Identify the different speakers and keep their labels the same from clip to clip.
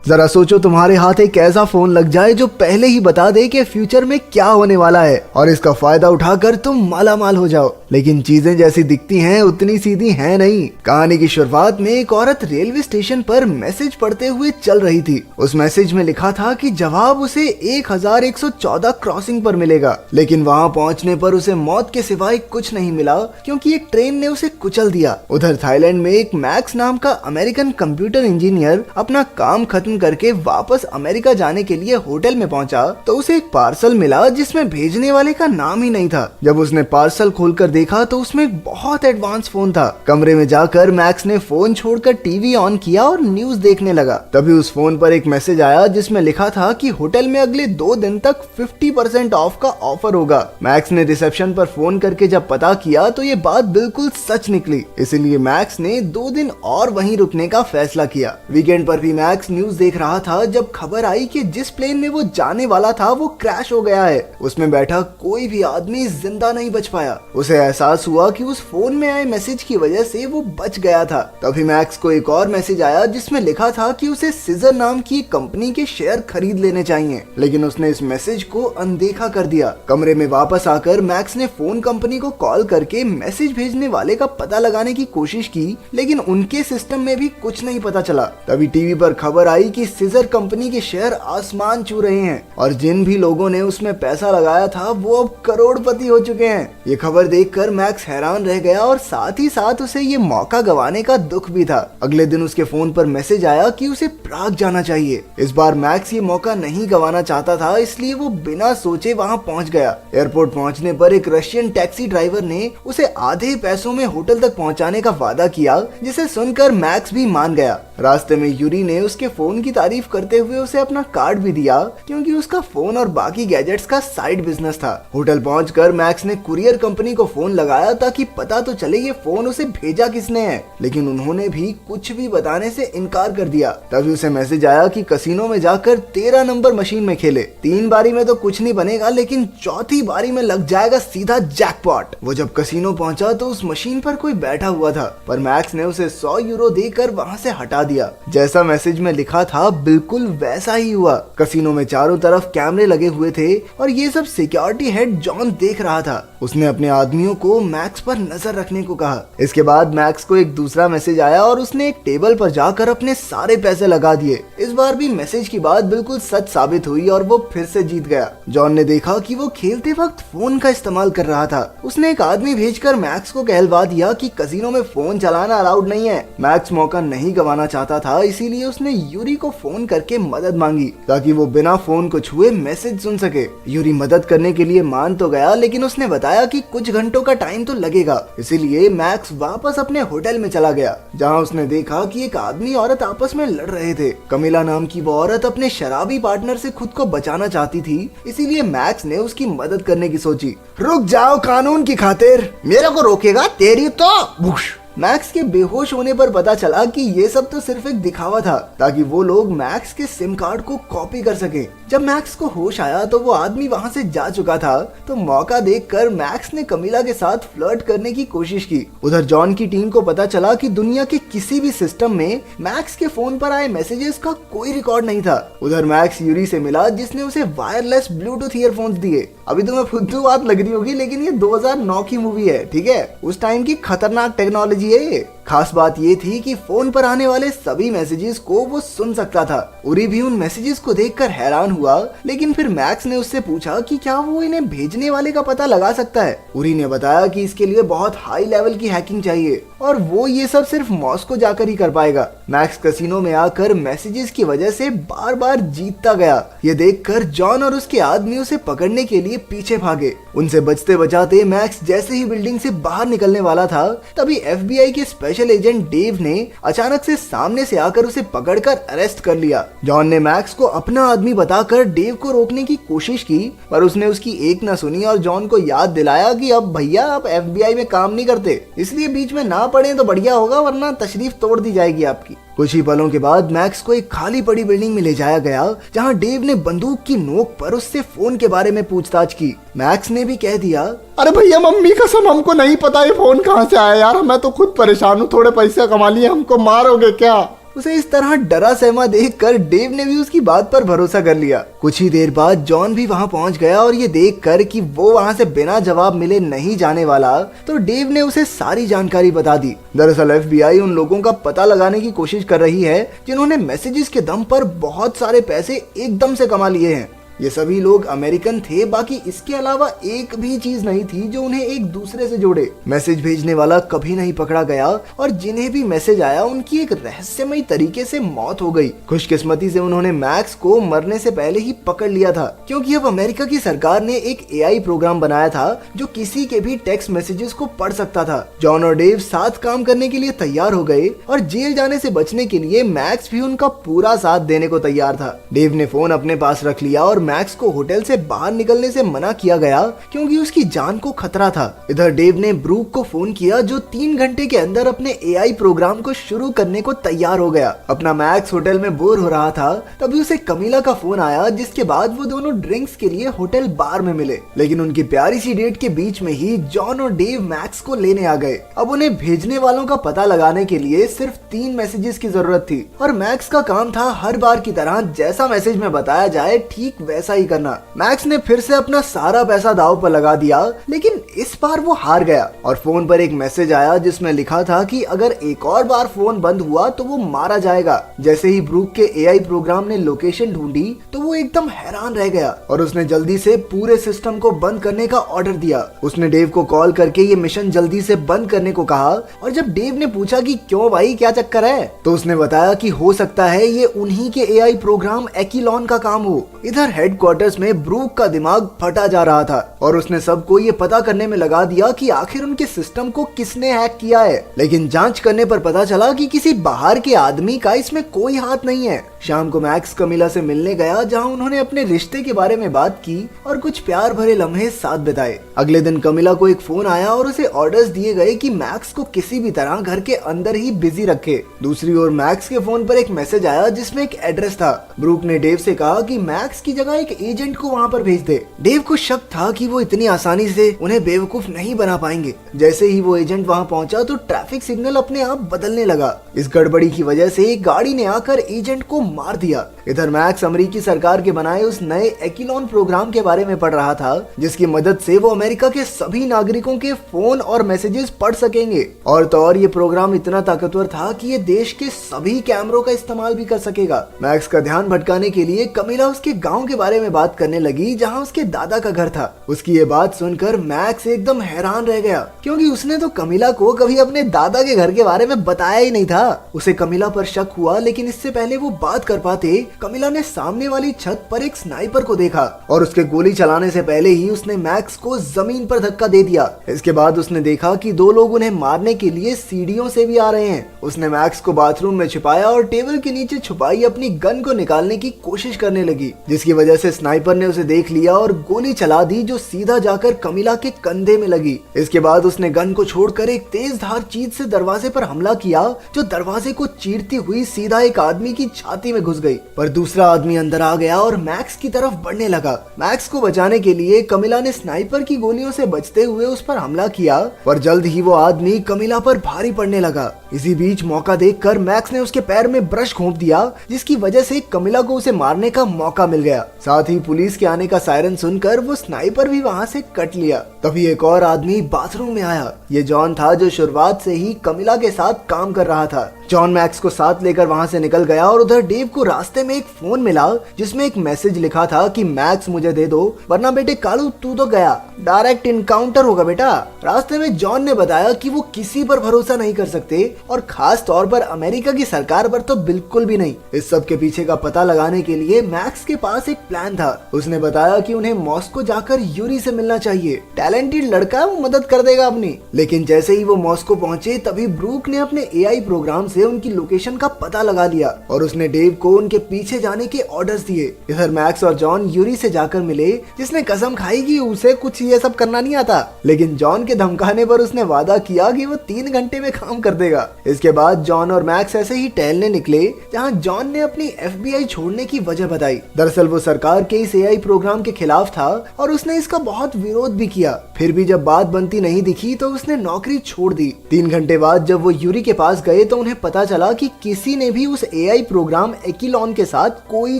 Speaker 1: जरा सोचो तुम्हारे हाथ एक ऐसा फोन लग जाए जो पहले ही बता दे कि फ्यूचर में क्या होने वाला है और इसका फायदा उठाकर तुम माला माल हो जाओ। लेकिन चीजें जैसी दिखती हैं उतनी सीधी हैं नहीं। कहानी की शुरुआत में एक औरत रेलवे स्टेशन पर मैसेज पढ़ते हुए चल रही थी। उस मैसेज में लिखा था कि जवाब उसे 1114 क्रॉसिंग पर मिलेगा, लेकिन वहां पहुंचने पर उसे मौत के सिवाय कुछ नहीं मिला क्योंकि एक ट्रेन ने उसे कुचल दिया। उधर थाईलैंड में एक मैक्स नाम का अमेरिकन कंप्यूटर इंजीनियर अपना काम खत्म करके वापस अमेरिका जाने के लिए होटल में पहुंचा तो उसे एक पार्सल मिला जिसमें भेजने वाले का नाम ही नहीं था। जब उसने पार्सल खोलकर देखा तो उसमें एक बहुत एडवांस फोन था। कमरे में जाकर मैक्स ने फोन छोड़कर टीवी ऑन किया और न्यूज देखने लगा। तभी उस फोन पर एक मैसेज आया जिसमें लिखा था कि होटल में अगले 2 दिन तक 50% ऑफ का ऑफर होगा। मैक्स ने रिसेप्शन पर फोन करके जब पता किया तो ये बात बिल्कुल सच निकली। इसीलिए मैक्स ने 2 दिन और वहीं रुकने का फैसला किया। वीकेंड पर भी मैक्स न्यूज देख रहा था जब खबर आई कि जिस प्लेन में वो जाने वाला था वो क्रैश हो गया है। उसमें बैठा कोई भी आदमी जिंदा नहीं बच पाया। उसे एहसास हुआ कि उस फोन में आए मैसेज की वजह से वो बच गया था। तभी मैक्स को एक और मैसेज आया जिसमें लिखा था कि उसे सीजर नाम की कंपनी के शेयर खरीद लेने चाहिए, लेकिन उसने इस मैसेज को अनदेखा कर दिया। कमरे में वापस आकर मैक्स ने फोन कंपनी को कॉल करके मैसेज भेजने वाले का पता लगाने की कोशिश की, लेकिन उनके सिस्टम में भी कुछ नहीं पता चला। तभी टीवी पर खबर आई कि सीजर कंपनी के शेयर आसमान छू रहे हैं और जिन भी लोगों ने उसमें पैसा लगाया था वो अब करोड़पति हो चुके हैं। ये खबर देखकर मैक्स हैरान रह गया और साथ ही साथ उसे ये मौका गंवाने का दुख भी था। अगले दिन उसके फोन पर मैसेज आया कि उसे प्राग जाना चाहिए। इस बार मैक्स ये मौका नहीं गंवाना चाहता था, इसलिए वो बिना सोचे वहां पहुंच गया। एयरपोर्ट पहुंचने पर एक रशियन टैक्सी ड्राइवर ने उसे आधे पैसों में होटल तक पहुंचाने का वादा किया, जिसे सुनकर मैक्स भी मान गया। रास्ते में यूरी ने उसके फोन की तारीफ करते हुए उसे अपना कार्ड भी दिया क्योंकि उसका फोन और बाकी गैजेट्स का साइड बिजनेस था। होटल पहुंचकर मैक्स ने कुरियर कंपनी को फोन लगाया ताकि पता तो चले ये फोन उसे भेजा किसने है, लेकिन उन्होंने भी कुछ भी बताने से इनकार कर दिया। तभी उसे मैसेज आया कि कसिनो में जाकर 13 नंबर मशीन में खेले। 3 बारी में तो कुछ नहीं बनेगा, लेकिन 4थी बारी में लग जाएगा सीधा जैकपॉट। वो जब कसिनो पहुंचा तो उस मशीन पर कोई बैठा हुआ था, पर मैक्स ने उसे 100 यूरो देकर वहां से हटा दिया। जैसा मैसेज में लिखा था बिल्कुल वैसा ही हुआ। कसिनो में चारों तरफ कैमरे लगे हुए थे और ये सब सिक्योरिटी हेड जॉन देख रहा था। उसने अपने आदमियों को मैक्स पर नजर रखने को कहा। इसके बाद मैक्स को एक दूसरा मैसेज आया और उसने एक टेबल पर जाकर अपने सारे पैसे लगा दिए। इस बार भी मैसेज की बात बिल्कुल सच साबित हुई और वो फिर से जीत गया। जॉन ने देखा कि वो खेलते वक्त फोन का इस्तेमाल कर रहा था। उसने एक आदमी भेजकर मैक्स को कहलवा दिया कि कसिनो में फोन चलाना अलाउड नहीं है। मैक्स मौका नहीं गंवाना चाहता था, इसीलिए उसने यूरी को फोन करके मदद मांगी ताकि वो बिना फोन को छुए मैसेज सुन सके। यूरी मदद करने के लिए मान तो गया, लेकिन उसने बताया कि कुछ घंटों का टाइम तो लगेगा। इसीलिए मैक्स वापस अपने होटल में चला गया, जहां उसने देखा कि एक आदमी औरत आपस में लड़ रहे थे। कमिला नाम की वो औरत अपने शराबी पार्टनर से खुद को बचाना चाहती थी, इसीलिए मैक्स ने उसकी मदद करने की सोची। रुक जाओ कानून की खातिर, मेरे को रोकेगा तेरी तो बुश। मैक्स के बेहोश होने पर पता चला कि ये सब तो सिर्फ एक दिखावा था ताकि वो लोग मैक्स के सिम कार्ड को कॉपी कर सके। जब मैक्स को होश आया तो वो आदमी वहां से जा चुका था। तो मौका देखकर मैक्स ने कमिला के साथ फ्लर्ट करने की कोशिश की। उधर जॉन की टीम को पता चला कि दुनिया के किसी भी सिस्टम में मैक्स के फोन पर आए मैसेजेस का कोई रिकॉर्ड नहीं था। उधर मैक्स यूरी से मिला जिसने उसे वायरलेस ब्लूटूथ ईयरफोन्स दिए। अभी तुम्हें फुद्दू बात लग रही होगी, लेकिन ये 2009 की मूवी है, ठीक है। उस टाइम की खतरनाक टेक्नोलॉजी है। खास बात ये थी कि फोन पर आने वाले सभी मैसेजेस को वो सुन सकता था। उरी भी उन मैसेजेस को देखकर हैरान हुआ, लेकिन फिर मैक्स ने उससे पूछा कि क्या वो इन्हें भेजने वाले का पता लगा सकता है। उरी ने बताया कि इसके लिए बहुत हाई लेवल की हैकिंग चाहिए और वो ये सब सिर्फ मॉस्को जाकर ही कर पाएगा। मैक्स कसिनो में आकर मैसेजेस की वजह से बार बार जीतता गया। ये देखकर जॉन और उसके आदमी उसे पकड़ने के लिए पीछे भागे। उनसे बचते बचाते मैक्स जैसे ही बिल्डिंग से बाहर निकलने वाला था, तभी FBI के स्पेशल एजेंट डेव ने अचानक से सामने से आकर उसे पकड़कर अरेस्ट कर लिया। जॉन ने मैक्स को अपना आदमी बताकर डेव को रोकने की कोशिश की, पर उसने उसकी एक न सुनी और जॉन को याद दिलाया कि अब भैया आप FBI में काम नहीं करते, इसलिए बीच में ना पड़े तो बढ़िया होगा, वरना तशरीफ तोड़ दी जाएगी आपकी। कुछ ही पलों के बाद मैक्स को एक खाली पड़ी बिल्डिंग में ले जाया गया, जहां डेव ने बंदूक की नोक पर उससे फोन के बारे में पूछताछ की। मैक्स ने भी कह दिया,
Speaker 2: अरे भैया मम्मी कसम हमको नहीं पता ये फोन कहाँ से आया यार, मैं तो खुद परेशान हूँ, थोड़े पैसे कमा लिए, हमको मारोगे क्या?
Speaker 1: उसे इस तरह डरा सहमा देखकर डेव ने भी उसकी बात पर भरोसा कर लिया। कुछ ही देर बाद जॉन भी वहां पहुंच गया और ये देखकर कि वो वहां से बिना जवाब मिले नहीं जाने वाला, तो डेव ने उसे सारी जानकारी बता दी। दरअसल FBI उन लोगों का पता लगाने की कोशिश कर रही है जिन्होंने मैसेजेस के दम पर बहुत सारे पैसे एकदम से कमा लिए हैं। ये सभी लोग अमेरिकन थे, बाकी इसके अलावा एक भी चीज नहीं थी जो उन्हें एक दूसरे से जोड़े। मैसेज भेजने वाला कभी नहीं पकड़ा गया और जिन्हें भी मैसेज आया उनकी एक रहस्यमयी तरीके से मौत हो गई। खुशकिस्मती से उन्होंने मैक्स को मरने से पहले ही पकड़ लिया था, क्योंकि अब अमेरिका की सरकार ने एक AI प्रोग्राम बनाया था जो किसी के भी टेक्स्ट मैसेजेस को पढ़ सकता था। जॉन और डेव साथ काम करने के लिए तैयार हो गए और जेल जाने से बचने के लिए मैक्स भी उनका पूरा साथ देने को तैयार था। डेव ने फोन अपने पास रख लिया और मैक्स को होटल से बाहर निकलने से मना किया गया क्योंकि उसकी जान को खतरा था। इधर डेव ने ब्रूक को फोन किया जो 3 घंटे के अंदर अपने AI प्रोग्राम को शुरू करने को तैयार हो गया। अपना मैक्स होटल में बोर हो रहा था, तभी उसे कमीला का फोन आया, जिसके बाद वो दोनों ड्रिंक्स के लिए होटल बार में मिले। लेकिन उनकी प्यारी सी डेट के बीच में ही जॉन और डेव मैक्स को लेने आ गए। अब उन्हें भेजने वालों का पता लगाने के लिए सिर्फ 3 मैसेजेस की जरूरत थी और मैक्स का काम था हर बार की तरह जैसा मैसेज में बताया जाए ठीक वैसा ही करना। मैक्स ने फिर से अपना सारा पैसा दांव पर लगा दिया, लेकिन इस बार वो हार गया और फोन पर एक मैसेज आया जिसमें लिखा था कि अगर एक और बार फोन बंद हुआ तो वो मारा जाएगा। जैसे ही ब्रूक के AI प्रोग्राम ने लोकेशन ढूंढी तो वो एकदम हैरान रह गया और उसने जल्दी से पूरे सिस्टम को बंद करने का ऑर्डर दिया। उसने डेव को कॉल करके ये मिशन जल्दी से बंद करने को कहा और जब डेव ने पूछा कि क्यों भाई, क्या चक्कर है, तो उसने बताया कि हो सकता है ये उन्हीं के AI प्रोग्राम एक्िलॉन का काम हो। इधर हेडक्वार्टर्स में ब्रूक का दिमाग फटा जा रहा था और उसने सबको ये पता करने में लगा दिया कि आखिर उनके सिस्टम को किसने हैक किया है। लेकिन जांच करने पर पता चला कि किसी बाहर के आदमी का इसमें कोई हाथ नहीं है। शाम को मैक्स कमीला से मिलने गया, जहां उन्होंने अपने रिश्ते के बारे में बात की और कुछ प्यार भरे लम्हे साथ बिताए। अगले दिन कमीला को एक फोन आया और उसे ऑर्डर्स दिए गए कि मैक्स को किसी भी तरह घर के अंदर ही बिजी रखे। दूसरी ओर मैक्स के फोन पर एक मैसेज आया जिसमें एक एड्रेस था। ब्रूक ने डेव से कहा कि मैक्स की जगह एक एजेंट को वहां पर भेज दे। डेव को शक था कि वो इतनी आसानी से उन्हें बेवकूफ नहीं बना पाएंगे। जैसे ही वो एजेंट वहां पहुंचा तो ट्रैफिक सिग्नल अपने आप बदलने लगा। इस गड़बड़ी की वजह से एक गाड़ी ने आकर एजेंट को मार दिया। इधर मैक्स अमेरिकी सरकार के बनाए उस नए एक्िलॉन प्रोग्राम के बारे में पढ़ रहा था, जिसकी मदद से वो अमेरिका के सभी नागरिकों के फोन और मैसेजेस पढ़ सकेंगे। और तो और ये प्रोग्राम इतना ताकतवर था कि ये देश के सभी कैमरों का इस्तेमाल भी कर सकेगा। मैक्स का ध्यान भटकाने के लिए कमीला उसके गाँव के बारे में बात करने लगी, जहाँ उसके दादा का घर था। उसकी ये बात सुनकर मैक्स एकदम हैरान रह गया, क्योंकि उसने तो कमीला को कभी अपने दादा के घर के बारे में बताया ही नहीं था। उसे कमीला पर शक हुआ, लेकिन इससे पहले वो बात कर पाते कमीला ने सामने वाली छत पर एक स्नाइपर को देखा और उसके गोली चलाने से पहले ही उसने मैक्स को जमीन पर धक्का दे दिया। इसके बाद उसने देखा कि 2 लोग उन्हें मारने के लिए सीढ़ियों से भी आ रहे हैं। उसने मैक्स को बाथरूम में छिपाया और टेबल के नीचे छुपाई अपनी गन को निकालने की कोशिश करने लगी, जिसकी वजह से स्नाइपर ने उसे देख लिया और गोली चला दी जो सीधा जाकर कमीला के कंधे में लगी। इसके बाद उसने गन को छोड़कर एक तेज धार चीज से दरवाजे पर हमला किया, जो दरवाजे को चीरती हुई सीधा एक आदमी की छाती में घुस गई। पर दूसरा आदमी अंदर आ गया और मैक्स की तरफ बढ़ने लगा। मैक्स को बचाने के लिए कमीला ने स्नाइपर की गोलियों से बचते हुए उस पर हमला किया, पर जल्द ही वो आदमी कमीला पर भारी पड़ने लगा। इसी बीच मौका देखकर मैक्स ने उसके पैर में ब्रश घोंप दिया, जिसकी वजह से कमीला को उसे मारने का मौका मिल गया। साथ ही पुलिस के आने का सायरन सुनकर वो स्नाइपर भी वहां से कट लिया। तभी एक और आदमी बाथरूम में आया। ये जॉन था, जो शुरुआत से ही कमीला के साथ काम कर रहा था। जॉन मैक्स को साथ लेकर वहां से निकल गया और उधर डेव को रास्ते में एक फोन मिला जिसमें एक मैसेज लिखा था कि मैक्स मुझे दे दो, वरना बेटे कालू तू तो गया, डायरेक्ट इनकाउंटर होगा बेटा। रास्ते में जॉन ने बताया कि वो किसी पर भरोसा नहीं कर सकते और खास तौर पर अमेरिका की सरकार पर तो बिल्कुल भी नहीं। इस सब के पीछे का पता लगाने के लिए मैक्स के पास एक प्लान था। उसने बताया कि उन्हें मॉस्को जाकर यूरी से मिलना चाहिए, टैलेंटेड लड़का, वो मदद कर देगा अपनी। लेकिन जैसे ही वो मॉस्को पहुंचे तभी ब्रूक ने अपने AI प्रोग्राम से उनकी लोकेशन का पता लगा लिया और उसने डेव को उनके पीछे जाने के ऑर्डर्स दिए। इधर मैक्स और जॉन यूरी से जाकर मिले, जिसने कसम खाई कि उसे कुछ ये सब करना नहीं आता, लेकिन जॉन के धमकाने पर उसने वादा किया कि वो 3 घंटे में काम कर देगा। इसके बाद जॉन और मैक्स ऐसे ही टहलने निकले, जहां जॉन ने अपनी FBI छोड़ने की वजह बताई। दरअसल वो सरकार सरकार के इस एआई प्रोग्राम के खिलाफ था और उसने इसका बहुत विरोध भी किया। फिर भी जब बात बनती नहीं दिखी तो उसने नौकरी छोड़ दी। 3 घंटे बाद जब वो यूरी के पास गए तो उन्हें पता चला कि किसी ने भी उस एआई प्रोग्राम एक्विलॉन के साथ कोई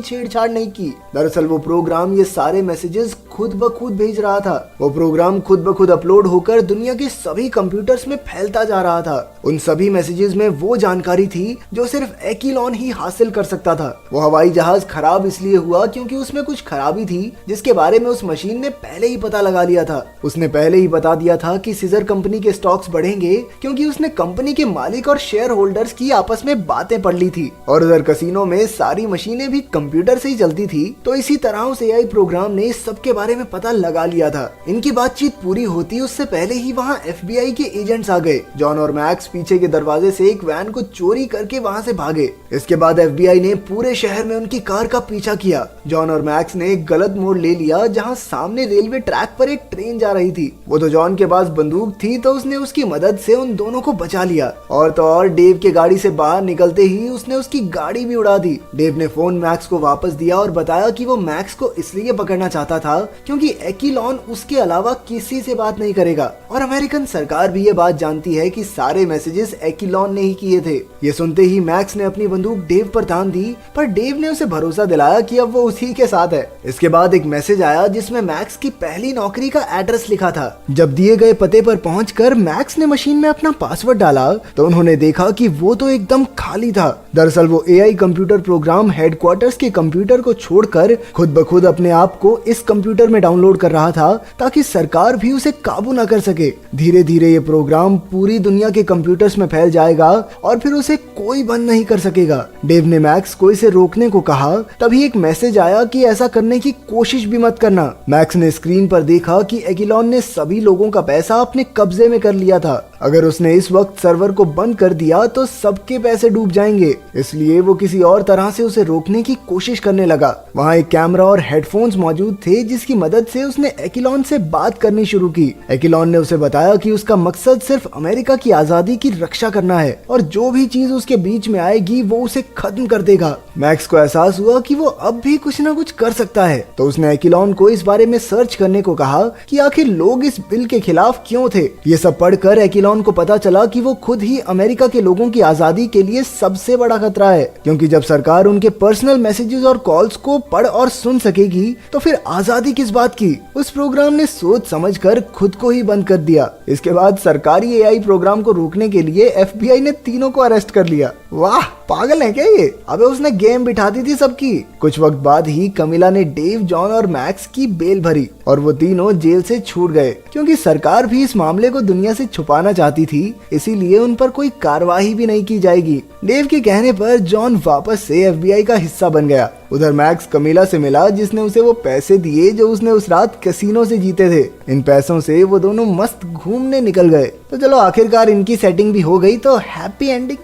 Speaker 1: छेड़छाड़ नहीं की। दरअसल वो प्रोग्राम ये सारे मैसेजेस खुद ब खुद भेज रहा था। वो प्रोग्राम खुद ब खुद अपलोड होकर दुनिया के सभी कंप्यूटर्स में फैलता जा रहा था। उन सभी मैसेजेस में वो जानकारी थी जो सिर्फ एक्विलॉन ही हासिल कर सकता था। वो हवाई जहाज खराब इसलिए हुआ क्योंकि उसमें कुछ खराबी थी जिसके बारे में उस मशीन ने पहले ही पता लगा लिया था। उसने पहले ही बता दिया था कि सीजर कंपनी के स्टॉक्स बढ़ेंगे क्योंकि उसने कंपनी के मालिक और शेयर होल्डर्स की आपस में बातें पढ़ ली थी। और उधर कसिनो में सारी मशीनें भी कंप्यूटर से ही चलती थी। तो इसी तरह उस एआई प्रोग्राम ने सबके बारे में पता लगा लिया था। इनकी बातचीत पूरी होती उससे पहले ही वहाँ एफबीआई के एजेंट्स आ गए। जॉन और मैक्स पीछे के दरवाजे से एक वैन को चोरी करके वहाँ से भागे। इसके बाद एफबीआई ने पूरे शहर में उनकी कार का पीछा किया। जॉन और मैक्स ने एक गलत मोड़ ले लिया जहाँ सामने रेलवे ट्रैक पर एक ट्रेन जा रही थी। वो तो जॉन के पास बंदूक थी तो उसने उसकी मदद से उन दोनों को बचा लिया। और तो और डेव के गाड़ी से बाहर निकलते ही उसने उसकी गाड़ी भी उड़ा दी। डेव ने फोन मैक्स को वापस दिया और बताया कि वो मैक्स को इसलिए पकड़ना चाहता था क्योंकि एक्विलॉन उसके अलावा किसी से बात नहीं करेगा और अमेरिकन सरकार भी ये बात जानती है कि सारे मैसेजेस एक्विलॉन ने ही किए थे। ये सुनते ही मैक्स ने अपनी बंदूक डेव पर तान दी, पर डेव ने उसे भरोसा दिलाया कि अब वो उसी के साथ है। इसके बाद एक मैसेज आया जिसमें मैक्स की पहली नौकरी का एड्रेस लिखा था। जब दिए गए पते पर पहुंचकर मैक्स ने मशीन में अपना पासवर्ड डाला तो उन्होंने देखा कि वो तो एकदम खाली था। दरअसल वो एआई कंप्यूटर प्रोग्राम हेडक्वार्टर्स के कंप्यूटर को छोड़कर खुद ब खुद अपने आप को इस कंप्यूटर में डाउनलोड कर रहा था ताकि सरकार भी उसे काबू न कर सके। धीरे धीरे ये प्रोग्राम पूरी दुनिया के कंप्यूटर्स में फैल जाएगा और फिर उसे कोई बंद नहीं कर सकेगा। डेव ने मैक्स को इसे रोकने को कहा। तभी एक मैसेज आया कि ऐसा करने की कोशिश भी मत करना। मैक्स ने स्क्रीन पर देखा कि एक्विलॉन ने सभी लोगों का पैसा अपने कब्जे में कर लिया था। अगर उसने इस वक्त सर्वर को बंद कर दिया तो सबके पैसे डूब जाएंगे, इसलिए वो किसी और तरह से उसे रोकने की कोशिश करने लगा। वहाँ एक कैमरा और हेडफोन्स मौजूद थे जिसकी मदद से उसने एक्विलॉन से बात करनी शुरू की। एक्विलॉन ने उसे बताया कि उसका मकसद सिर्फ अमेरिका की आजादी की रक्षा करना है और जो भी चीज उसके बीच में आएगी वो उसे खत्म कर देगा। मैक्स को एहसास हुआ कि वो अब भी कुछ न कुछ कर सकता है, तो उसने एक्विलॉन को इस बारे में सर्च करने को कहा कि आखिर लोग इस बिल के खिलाफ क्यों थे। ये सब पढ़कर एक्विलॉन को पता चला कि वो खुद ही अमेरिका के लोगों की आजादी के लिए सबसे बड़ा खतरा है, क्योंकि जब सरकार उनके पर्सनल मैसेजेस और कॉल्स को पढ़ और सुन सकेगी तो फिर आजादी किस बात की। उस प्रोग्राम ने सोच समझकर खुद को ही बंद कर दिया। इसके बाद सरकारी एआई प्रोग्राम को रोकने के लिए एफबीआई ने तीनों को अरेस्ट कर लिया। वाह, पागल है क्या ये? अबे उसने गेम बिठा दी थी सबकी। कुछ वक्त बाद ही कमिला ने डेव, जॉन और मैक्स की बेल भरी और वो तीनों जेल से छूट गए। क्योंकि सरकार भी इस मामले को दुनिया से छुपाना चाहती थी, इसीलिए उन पर कोई कार्रवाई भी नहीं की जाएगी। डेव के कहने पर जॉन वापस से एफबीआई का हिस्सा बन गया। उधर मैक्स कमिला से मिला जिसने उसे वो पैसे दिए जो उसने उस रात कैसीनो से जीते थे। इन पैसों से वो दोनों मस्त घूमने निकल गए। तो चलो, आखिरकार इनकी सेटिंग भी हो गई, तो हैप्पी एंडिंग।